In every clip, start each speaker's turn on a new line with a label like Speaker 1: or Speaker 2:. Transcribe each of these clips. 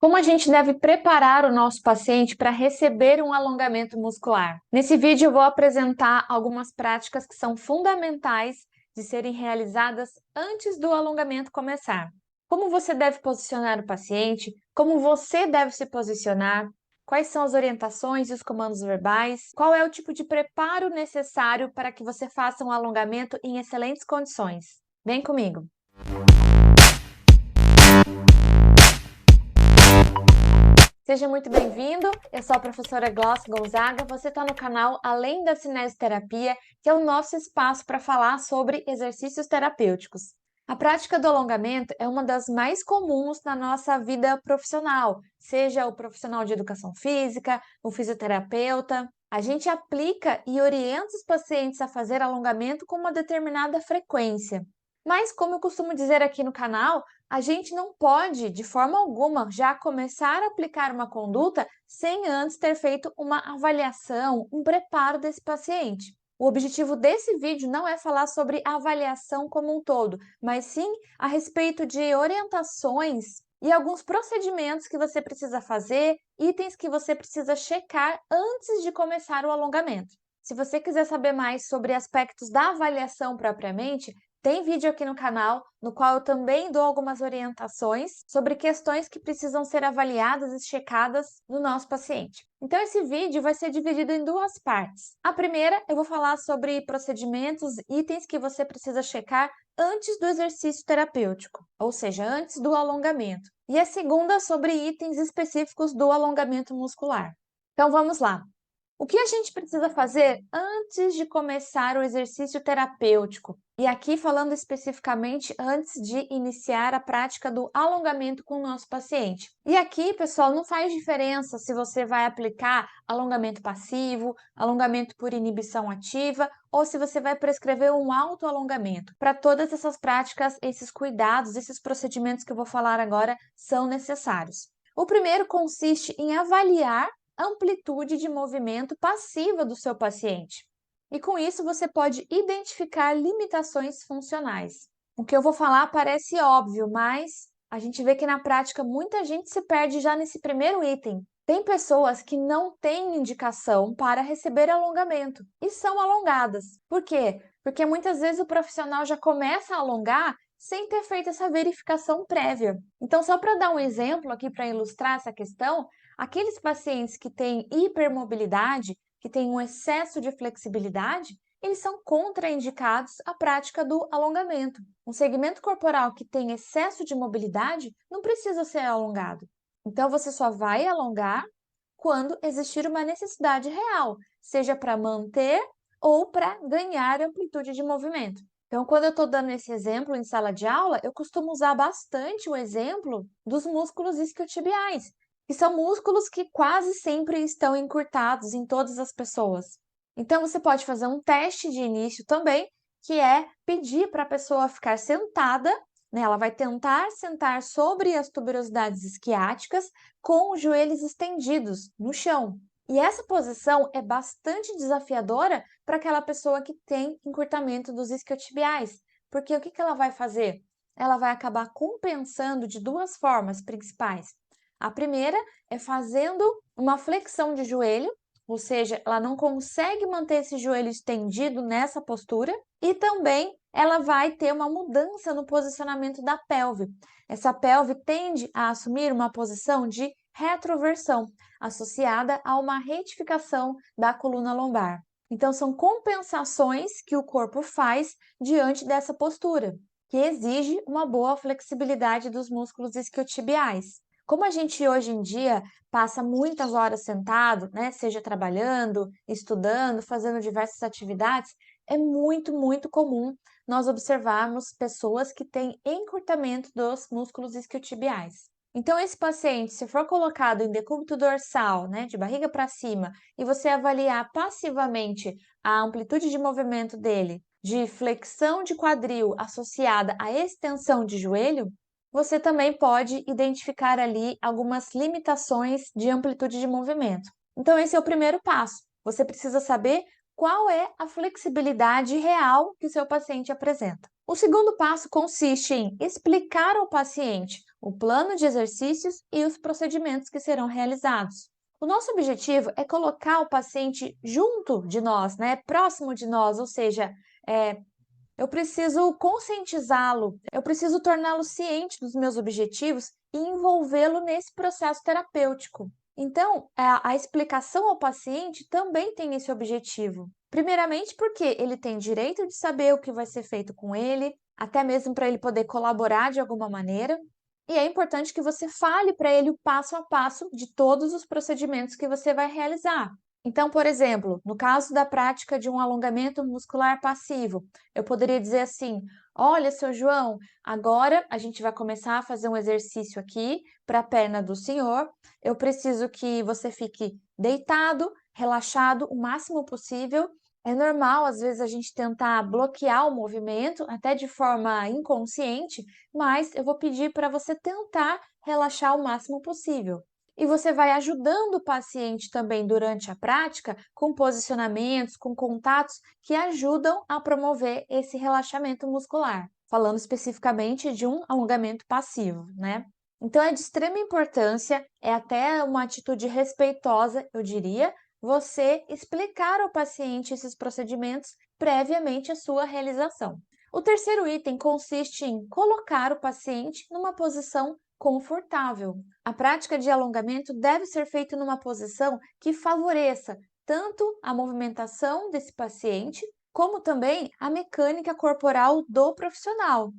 Speaker 1: Como a gente deve preparar o nosso paciente para receber um alongamento muscular? Nesse vídeo eu vou apresentar algumas práticas que são fundamentais de serem realizadas antes do alongamento começar. Como você deve posicionar o paciente, como você deve se posicionar, quais são as orientações e os comandos verbais, qual é o tipo de preparo necessário para que você faça um alongamento em excelentes condições. Vem comigo! Seja muito bem-vindo, eu sou a professora Glaucia Gonzaga, você está no canal Além da Cinesioterapia, que é o nosso espaço para falar sobre exercícios terapêuticos. A prática do alongamento é uma das mais comuns na nossa vida profissional, seja o profissional de educação física, o fisioterapeuta. A gente aplica e orienta os pacientes a fazer alongamento com uma determinada frequência. Mas, como eu costumo dizer aqui no canal, a gente não pode, de forma alguma, já começar a aplicar uma conduta sem antes ter feito uma avaliação, um preparo desse paciente. O objetivo desse vídeo não é falar sobre a avaliação como um todo, mas sim a respeito de orientações e alguns procedimentos que você precisa fazer, itens que você precisa checar antes de começar o alongamento. Se você quiser saber mais sobre aspectos da avaliação propriamente, tem vídeo aqui no canal, no qual eu também dou algumas orientações sobre questões que precisam ser avaliadas e checadas no nosso paciente. Então, esse vídeo vai ser dividido em duas partes. A primeira, eu vou falar sobre procedimentos, itens que você precisa checar antes do exercício terapêutico, ou seja, antes do alongamento. E a segunda, sobre itens específicos do alongamento muscular. Então, vamos lá. O que a gente precisa fazer antes de começar o exercício terapêutico? E aqui falando especificamente antes de iniciar a prática do alongamento com o nosso paciente. E aqui, pessoal, não faz diferença se você vai aplicar alongamento passivo, alongamento por inibição ativa ou se você vai prescrever um autoalongamento. Para todas essas práticas, esses cuidados, esses procedimentos que eu vou falar agora são necessários. O primeiro consiste em avaliar amplitude de movimento passiva do seu paciente. E com isso você pode identificar limitações funcionais. O que eu vou falar parece óbvio, mas a gente vê que na prática muita gente se perde já nesse primeiro item. Tem pessoas que não têm indicação para receber alongamento e são alongadas. Por quê? Porque muitas vezes o profissional já começa a alongar sem ter feito essa verificação prévia. Então, só para dar um exemplo aqui para ilustrar essa questão, aqueles pacientes que têm hipermobilidade, que têm um excesso de flexibilidade, eles são contraindicados à prática do alongamento. Um segmento corporal que tem excesso de mobilidade não precisa ser alongado. Então, você só vai alongar quando existir uma necessidade real, seja para manter ou para ganhar amplitude de movimento. Então, quando eu estou dando esse exemplo em sala de aula, eu costumo usar bastante o exemplo dos músculos isquiotibiais, que são músculos que quase sempre estão encurtados em todas as pessoas. Então, você pode fazer um teste de início também, que é pedir para a pessoa ficar sentada, né? Ela vai tentar sentar sobre as tuberosidades isquiáticas com os joelhos estendidos no chão. E essa posição é bastante desafiadora para aquela pessoa que tem encurtamento dos isquiotibiais, porque o que ela vai fazer? Ela vai acabar compensando de duas formas principais. A primeira é fazendo uma flexão de joelho, ou seja, ela não consegue manter esse joelho estendido nessa postura, e também ela vai ter uma mudança no posicionamento da pelve. Essa pelve tende a assumir uma posição de retroversão, associada a uma retificação da coluna lombar. Então, são compensações que o corpo faz diante dessa postura, que exige uma boa flexibilidade dos músculos isquiotibiais. Como a gente hoje em dia passa muitas horas sentado, né, seja trabalhando, estudando, fazendo diversas atividades, é muito comum nós observarmos pessoas que têm encurtamento dos músculos isquiotibiais. Então, esse paciente, se for colocado em decúbito dorsal, né, de barriga para cima, e você avaliar passivamente a amplitude de movimento dele, de flexão de quadril associada à extensão de joelho, você também pode identificar ali algumas limitações de amplitude de movimento. Então, esse é o primeiro passo. Você precisa saber qual é a flexibilidade real que o seu paciente apresenta. O segundo passo consiste em explicar ao paciente o plano de exercícios e os procedimentos que serão realizados. O nosso objetivo é colocar o paciente junto de nós, né, próximo de nós, ou seja, é, eu preciso conscientizá-lo, eu preciso torná-lo ciente dos meus objetivos e envolvê-lo nesse processo terapêutico. Então, a explicação ao paciente também tem esse objetivo. Primeiramente, porque ele tem direito de saber o que vai ser feito com ele, até mesmo para ele poder colaborar de alguma maneira. E é importante que você fale para ele o passo a passo de todos os procedimentos que você vai realizar. Então, por exemplo, no caso da prática de um alongamento muscular passivo, eu poderia dizer assim: olha, seu João, agora a gente vai começar a fazer um exercício aqui para a perna do senhor. Eu preciso que você fique deitado, relaxado o máximo possível. É normal, às vezes, a gente tentar bloquear o movimento, até de forma inconsciente, mas eu vou pedir para você tentar relaxar o máximo possível. E você vai ajudando o paciente também durante a prática com posicionamentos, com contatos que ajudam a promover esse relaxamento muscular, falando especificamente de um alongamento passivo, né? Então é de extrema importância, é até uma atitude respeitosa, eu diria, você explicar ao paciente esses procedimentos previamente à sua realização. O terceiro item consiste em colocar o paciente numa posição confortável. A prática de alongamento deve ser feita numa posição que favoreça tanto a movimentação desse paciente, como também a mecânica corporal do profissional.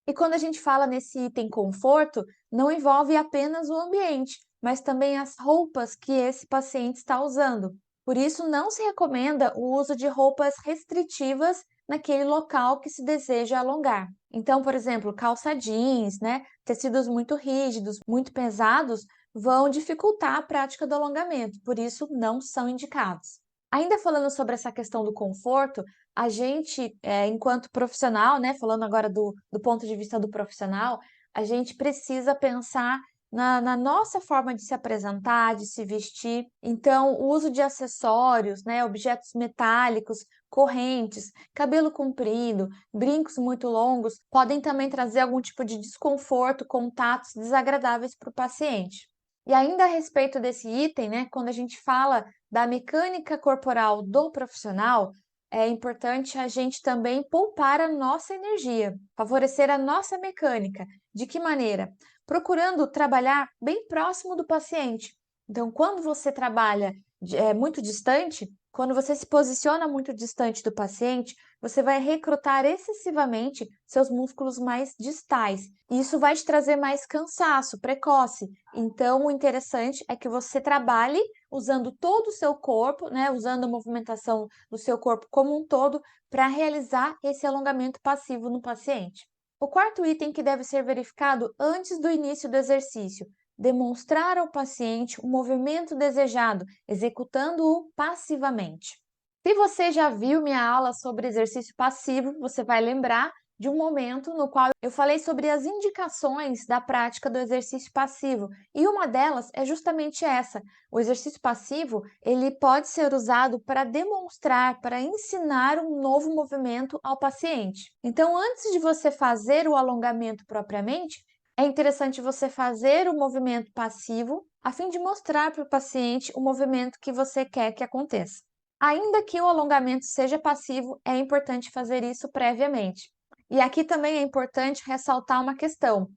Speaker 1: E quando a gente fala nesse item conforto, não envolve apenas o ambiente, mas também as roupas que esse paciente está usando. Por isso, não se recomenda o uso de roupas restritivas naquele local que se deseja alongar. Então, por exemplo, calça jeans, né, tecidos muito rígidos, muito pesados, vão dificultar a prática do alongamento, por isso não são indicados. Ainda falando sobre essa questão do conforto, a gente, enquanto profissional, né, falando agora do ponto de vista do profissional, a gente precisa pensar na nossa forma de se apresentar, de se vestir. Então, o uso de acessórios, né, objetos metálicos, correntes, cabelo comprido, brincos muito longos, podem também trazer algum tipo de desconforto, contatos desagradáveis para o paciente. E ainda a respeito desse item, né, quando a gente fala da mecânica corporal do profissional, é importante a gente também poupar a nossa energia, favorecer a nossa mecânica. De que maneira? Procurando trabalhar bem próximo do paciente. Então, quando você trabalha muito distante, quando você se posiciona muito distante do paciente, você vai recrutar excessivamente seus músculos mais distais. E isso vai te trazer mais cansaço precoce. Então, o interessante é que você trabalhe usando todo o seu corpo, né, usando a movimentação do seu corpo como um todo para realizar esse alongamento passivo no paciente. O quarto item que deve ser verificado antes do início do exercício: demonstrar ao paciente o movimento desejado, executando-o passivamente. Se você já viu minha aula sobre exercício passivo, você vai lembrar de um momento no qual eu falei sobre as indicações da prática do exercício passivo, e uma delas é justamente essa. O exercício passivo, ele pode ser usado para demonstrar, para ensinar um novo movimento ao paciente. Então, antes de você fazer o alongamento propriamente, é interessante você fazer o movimento passivo a fim de mostrar para o paciente o movimento que você quer que aconteça. Ainda que o alongamento seja passivo, é importante fazer isso previamente. E aqui também é importante ressaltar uma questão: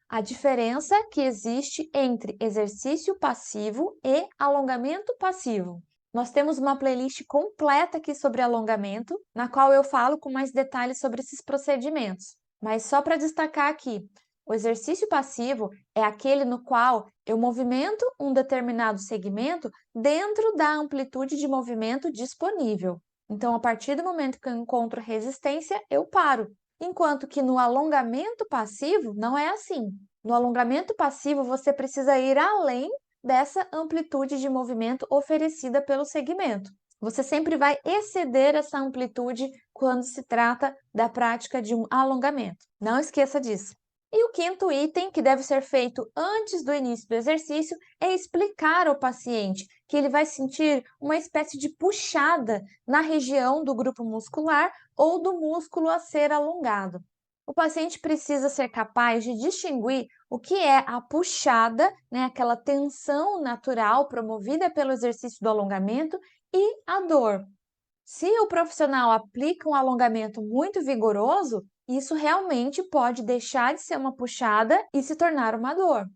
Speaker 1: a diferença que existe entre exercício passivo e alongamento passivo. Nós temos uma playlist completa aqui sobre alongamento, na qual eu falo com mais detalhes sobre esses procedimentos. Mas só para destacar aqui, o exercício passivo é aquele no qual eu movimento um determinado segmento dentro da amplitude de movimento disponível. Então, a partir do momento que eu encontro resistência, eu paro. Enquanto que no alongamento passivo não é assim. No alongamento passivo, você precisa ir além dessa amplitude de movimento oferecida pelo segmento. Você sempre vai exceder essa amplitude quando se trata da prática de um alongamento. Não esqueça disso. E o quinto item, que deve ser feito antes do início do exercício, é explicar ao paciente que ele vai sentir uma espécie de puxada na região do grupo muscular ou do músculo a ser alongado. O paciente precisa ser capaz de distinguir o que é a puxada, né, aquela tensão natural promovida pelo exercício do alongamento, e a dor. Se o profissional aplica um alongamento muito vigoroso, isso realmente pode deixar de ser uma puxada e se tornar uma dor.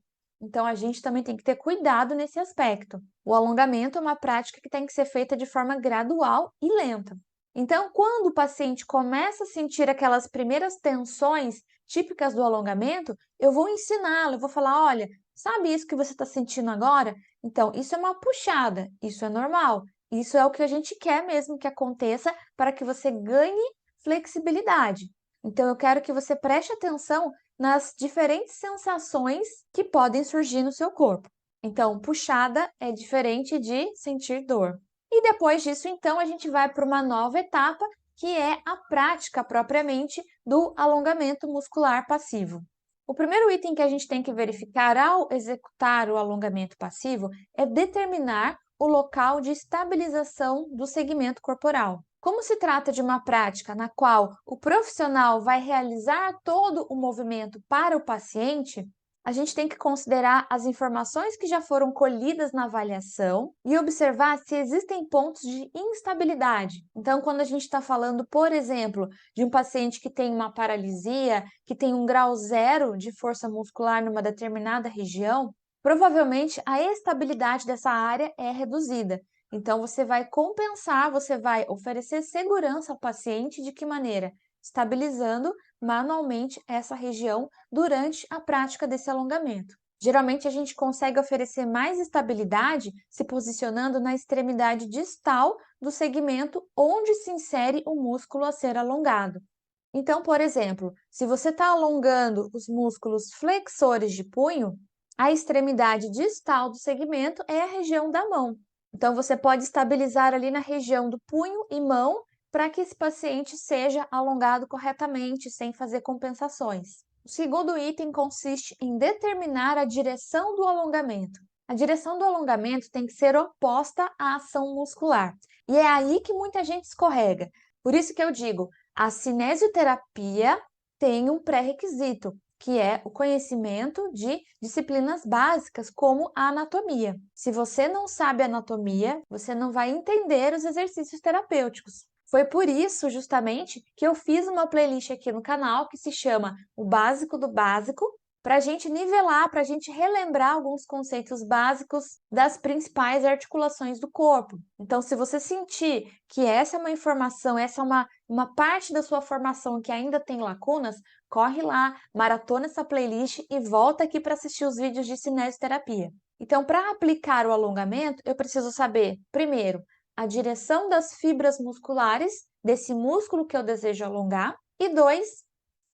Speaker 1: Então, a gente também tem que ter cuidado nesse aspecto. O alongamento é uma prática que tem que ser feita de forma gradual e lenta. Então, quando o paciente começa a sentir aquelas primeiras tensões típicas do alongamento, eu vou ensiná-lo, eu vou falar: olha, sabe isso que você está sentindo agora? Então, isso é uma puxada, isso é normal. Isso é o que a gente quer mesmo que aconteça para que você ganhe flexibilidade. Então, eu quero que você preste atenção nas diferentes sensações que podem surgir no seu corpo. Então, puxada é diferente de sentir dor. E depois disso, então, a gente vai para uma nova etapa, que é a prática propriamente do alongamento muscular passivo. O primeiro item que a gente tem que verificar ao executar o alongamento passivo é determinar o local de estabilização do segmento corporal. Como se trata de uma prática na qual o profissional vai realizar todo o movimento para o paciente, a gente tem que considerar as informações que já foram colhidas na avaliação e observar se existem pontos de instabilidade. Então, quando a gente está falando, por exemplo, de um paciente que tem uma paralisia, que tem um grau zero de força muscular numa determinada região, provavelmente a estabilidade dessa área é reduzida. Então, você vai compensar, você vai oferecer segurança ao paciente de que maneira? Estabilizando manualmente essa região durante a prática desse alongamento. Geralmente, a gente consegue oferecer mais estabilidade se posicionando na extremidade distal do segmento onde se insere o músculo a ser alongado. Então, por exemplo, se você está alongando os músculos flexores de punho, a extremidade distal do segmento é a região da mão. Então, você pode estabilizar ali na região do punho e mão para que esse paciente seja alongado corretamente, sem fazer compensações. O segundo item consiste em determinar a direção do alongamento. A direção do alongamento tem que ser oposta à ação muscular. E é aí que muita gente escorrega. Por isso que eu digo, a cinesioterapia tem um pré-requisito, que é o conhecimento de disciplinas básicas como a anatomia. Se você não sabe anatomia, você não vai entender os exercícios terapêuticos. Foi por isso, justamente, que eu fiz uma playlist aqui no canal que se chama O Básico do Básico, para a gente nivelar, para a gente relembrar alguns conceitos básicos das principais articulações do corpo. Então, se você sentir que essa é uma informação, essa é uma parte da sua formação que ainda tem lacunas, corre lá, maratona essa playlist e volta aqui para assistir os vídeos de cinesioterapia. Então, para aplicar o alongamento, eu preciso saber, primeiro, a direção das fibras musculares desse músculo que eu desejo alongar, e dois,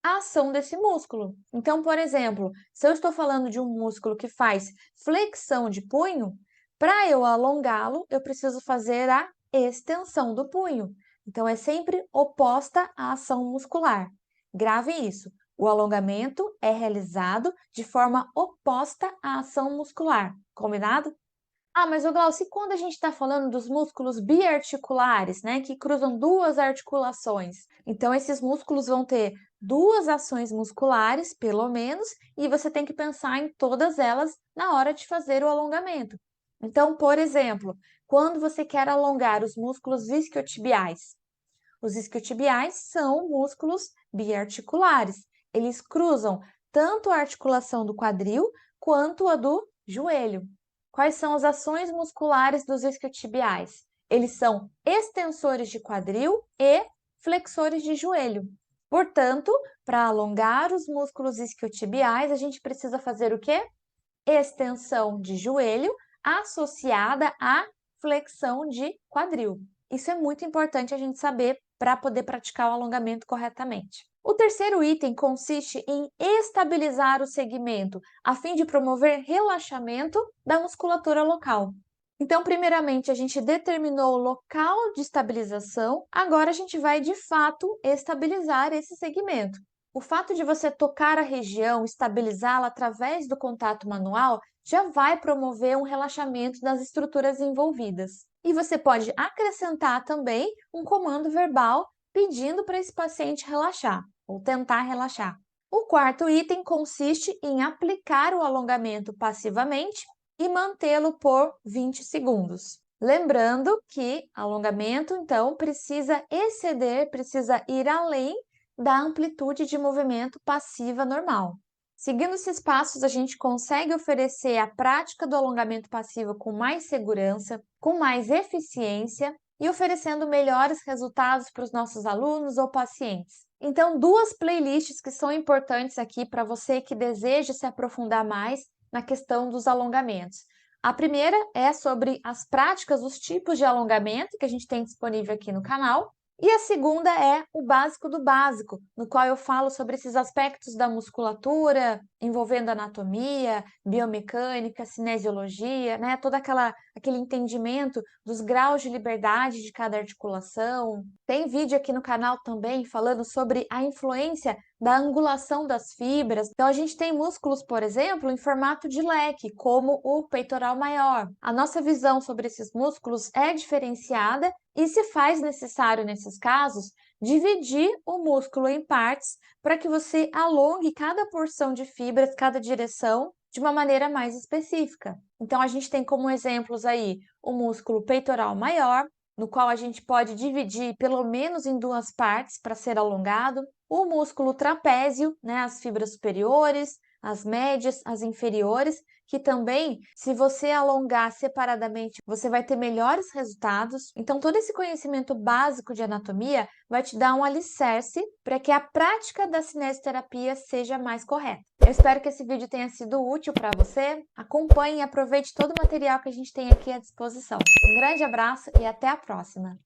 Speaker 1: a ação desse músculo. Então, por exemplo, se eu estou falando de um músculo que faz flexão de punho, para eu alongá-lo, eu preciso fazer a extensão do punho. Então, é sempre oposta à ação muscular. Grave isso. O alongamento é realizado de forma oposta à ação muscular. Combinado? Ah, mas o Glaucio, e quando a gente está falando dos músculos biarticulares, né, que cruzam duas articulações? Então, esses músculos vão ter duas ações musculares, pelo menos, e você tem que pensar em todas elas na hora de fazer o alongamento. Então, por exemplo, quando você quer alongar os músculos isquiotibiais, os isquiotibiais são músculos biarticulares. Eles cruzam tanto a articulação do quadril quanto a do joelho. Quais são as ações musculares dos isquiotibiais? Eles são extensores de quadril e flexores de joelho. Portanto, para alongar os músculos isquiotibiais, a gente precisa fazer o quê? Extensão de joelho associada à flexão de quadril. Isso é muito importante a gente saber para poder praticar o alongamento corretamente. O terceiro item consiste em estabilizar o segmento, a fim de promover relaxamento da musculatura local. Então, primeiramente, a gente determinou o local de estabilização, agora a gente vai, de fato, estabilizar esse segmento. O fato de você tocar a região, estabilizá-la através do contato manual, já vai promover um relaxamento das estruturas envolvidas. E você pode acrescentar também um comando verbal pedindo para esse paciente relaxar ou tentar relaxar. O quarto item consiste em aplicar o alongamento passivamente e mantê-lo por 20 segundos. Lembrando que alongamento, então, precisa exceder, precisa ir além da amplitude de movimento passiva normal. Seguindo esses passos, a gente consegue oferecer a prática do alongamento passivo com mais segurança, com mais eficiência e oferecendo melhores resultados para os nossos alunos ou pacientes. Então, duas playlists que são importantes aqui para você que deseja se aprofundar mais na questão dos alongamentos. A primeira é sobre as práticas, os tipos de alongamento que a gente tem disponível aqui no canal. E a segunda é o básico do básico, no qual eu falo sobre esses aspectos da musculatura, envolvendo anatomia, biomecânica, cinesiologia, né? Todo aquele entendimento dos graus de liberdade de cada articulação. Tem vídeo aqui no canal também falando sobre a influência da angulação das fibras. Então, a gente tem músculos, por exemplo, em formato de leque, como o peitoral maior. A nossa visão sobre esses músculos é diferenciada e se faz necessário, nesses casos, dividir o músculo em partes para que você alongue cada porção de fibras, cada direção, de uma maneira mais específica. Então, a gente tem como exemplos aí o músculo peitoral maior, no qual a gente pode dividir pelo menos em duas partes para ser alongado, o músculo trapézio, né, as fibras superiores, as médias, as inferiores, que também, se você alongar separadamente, você vai ter melhores resultados. Então, todo esse conhecimento básico de anatomia vai te dar um alicerce para que a prática da cinesioterapia seja mais correta. Eu espero que esse vídeo tenha sido útil para você. Acompanhe e aproveite todo o material que a gente tem aqui à disposição. Um grande abraço e até a próxima!